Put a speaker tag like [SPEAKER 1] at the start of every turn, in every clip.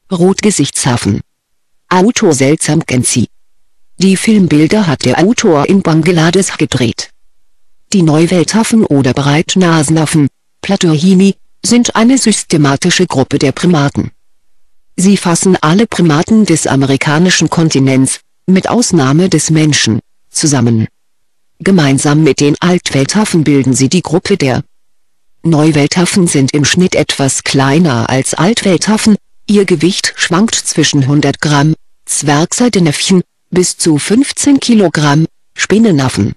[SPEAKER 1] Rotgesichtshafen. Autor Seltsam Genzi. Die Filmbilder hat der Autor in Bangladesch gedreht. Die Neuweltaffen oder Breitnasenaffen, Platyhini, sind eine systematische Gruppe der Primaten. Sie fassen alle Primaten des amerikanischen Kontinents, mit Ausnahme des Menschen, zusammen. Gemeinsam mit den Altweltaffen bilden sie die Gruppe der Neuweltaffen sind im Schnitt etwas kleiner als Altweltaffen, ihr Gewicht schwankt zwischen 100 Gramm, Zwergseidenäffchen, bis zu 15 Kilogramm, Spinnenaffen.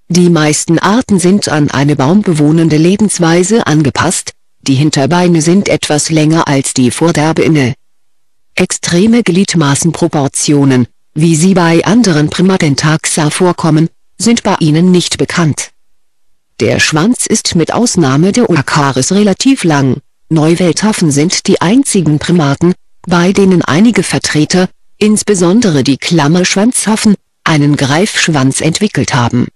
[SPEAKER 1] Die meisten Arten sind an eine baumbewohnende Lebensweise angepasst, die Hinterbeine sind etwas länger als die Vorderbeine. Extreme Gliedmaßenproportionen, wie sie bei anderen Primatentaxa vorkommen, sind bei ihnen nicht bekannt. Der Schwanz ist mit Ausnahme der Uakaris relativ lang. Neuweltaffen sind die einzigen Primaten, bei denen einige Vertreter, insbesondere die Klammerschwanzaffen, einen Greifschwanz entwickelt haben.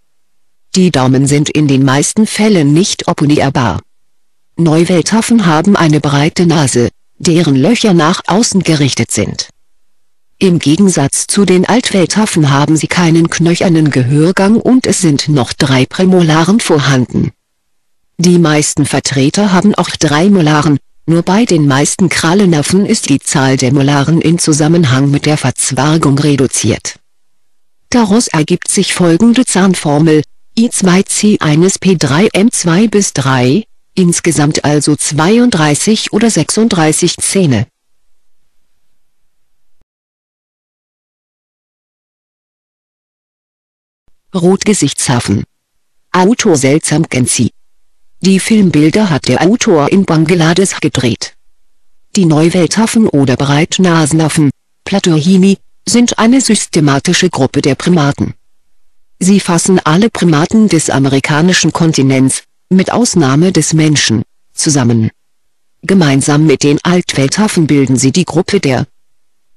[SPEAKER 1] Die Daumen sind in den meisten Fällen nicht opponierbar. Neuweltaffen haben eine breite Nase, deren Löcher nach außen gerichtet sind. Im Gegensatz zu den Altweltaffen haben sie keinen knöchernen Gehörgang und es sind noch 3 Prämolaren vorhanden. Die meisten Vertreter haben auch 3 Molaren, nur bei den meisten Krallenaffen ist die Zahl der Molaren in Zusammenhang mit der Verzwergung reduziert. Daraus ergibt sich folgende Zahnformel: I2C1P3M2 bis 3, insgesamt also 32 oder 36 Zähne. Rotgesichtshafen. Autor Seltsam Genzi. Die Filmbilder hat der Autor in Bangladesch gedreht. Die Neuweltaffen oder Breitnasenaffen, Platyhini, sind eine systematische Gruppe der Primaten. Sie fassen alle Primaten des amerikanischen Kontinents, mit Ausnahme des Menschen, zusammen. Gemeinsam mit den Altweltaffen bilden sie die Gruppe der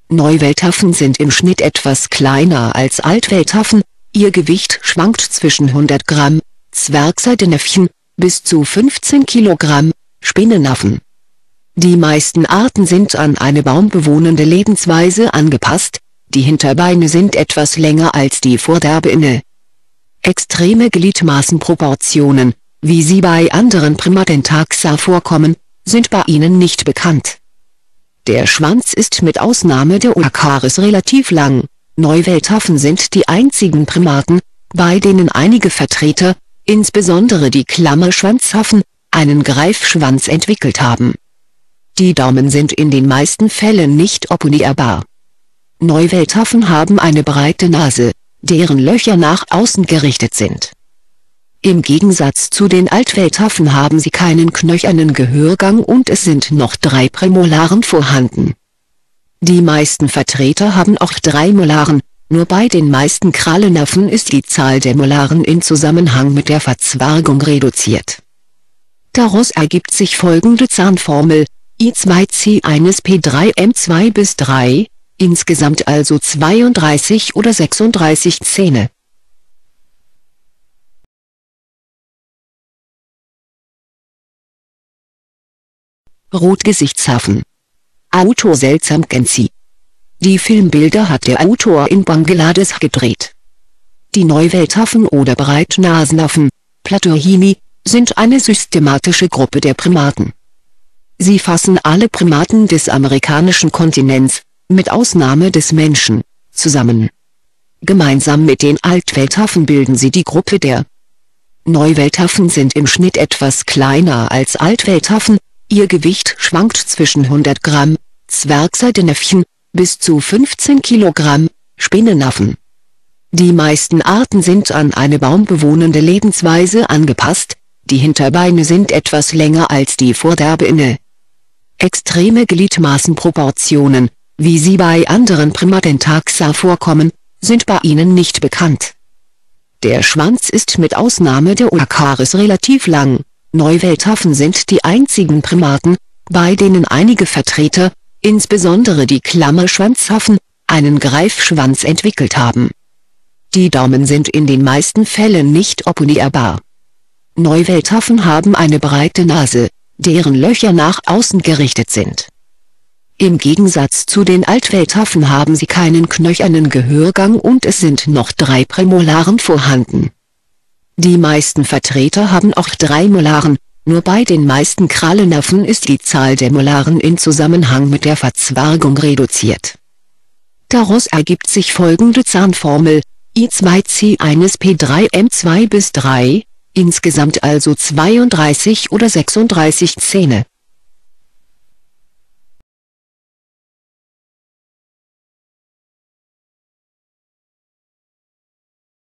[SPEAKER 1] Neuweltaffen sind im Schnitt etwas kleiner als Altweltaffen, ihr Gewicht schwankt zwischen 100 Gramm, Zwergseidenäffchen, bis zu 15 Kilogramm, Spinnenaffen. Die meisten Arten sind an eine baumbewohnende Lebensweise angepasst, die Hinterbeine sind etwas länger als die Vorderbeine. Extreme Gliedmaßenproportionen, wie sie bei anderen Primatentaxa vorkommen, sind bei ihnen nicht bekannt. Der Schwanz ist mit Ausnahme der Uakaris relativ lang. Neuweltaffen sind die einzigen Primaten, bei denen einige Vertreter, insbesondere die Klammerschwanzaffen, einen Greifschwanz entwickelt haben. Die Daumen sind in den meisten Fällen nicht opponierbar. Neuweltaffen haben eine breite Nase, deren Löcher nach außen gerichtet sind. Im Gegensatz zu den Altweltaffen haben sie keinen knöchernen Gehörgang und es sind noch 3 Prämolaren vorhanden. Die meisten Vertreter haben auch 3 Molaren, nur bei den meisten Krallenaffen ist die Zahl der Molaren in Zusammenhang mit der Verzwergung reduziert. Daraus ergibt sich folgende Zahnformel: I2C1P3M2 bis 3, insgesamt also 32 oder 36 Zähne. Rotgesichtshafen. Autor Seltsam Genzi. Die Filmbilder hat der Autor in Bangladesch gedreht. Die Neuweltaffen oder Breitnasenaffen, Platyhini, sind eine systematische Gruppe der Primaten. Sie fassen alle Primaten des amerikanischen Kontinents, mit Ausnahme des Menschen, zusammen. Gemeinsam mit den Altweltaffen bilden sie die Gruppe der Neuweltaffen sind im Schnitt etwas kleiner als Altweltaffen, ihr Gewicht schwankt zwischen 100 Gramm, Zwergseidenäffchen, bis zu 15 Kilogramm, Spinnenaffen. Die meisten Arten sind an eine baumbewohnende Lebensweise angepasst, die Hinterbeine sind etwas länger als die Vorderbeine. Extreme Gliedmaßenproportionen, wie sie bei anderen Primatentaxa vorkommen, sind bei ihnen nicht bekannt. Der Schwanz ist mit Ausnahme der Uakaris relativ lang. Neuweltaffen sind die einzigen Primaten, bei denen einige Vertreter, insbesondere die Klammerschwanzaffen, einen Greifschwanz entwickelt haben. Die Daumen sind in den meisten Fällen nicht opponierbar. Neuweltaffen haben eine breite Nase, deren Löcher nach außen gerichtet sind. Im Gegensatz zu den Altweltaffen haben sie keinen knöchernen Gehörgang und es sind noch 3 Prämolaren vorhanden. Die meisten Vertreter haben auch 3 Molaren, nur bei den meisten Krallenaffen ist die Zahl der Molaren in Zusammenhang mit der Verzwergung reduziert. Daraus ergibt sich folgende Zahnformel: I2C1P3M2 bis 3, insgesamt also 32 oder 36 Zähne.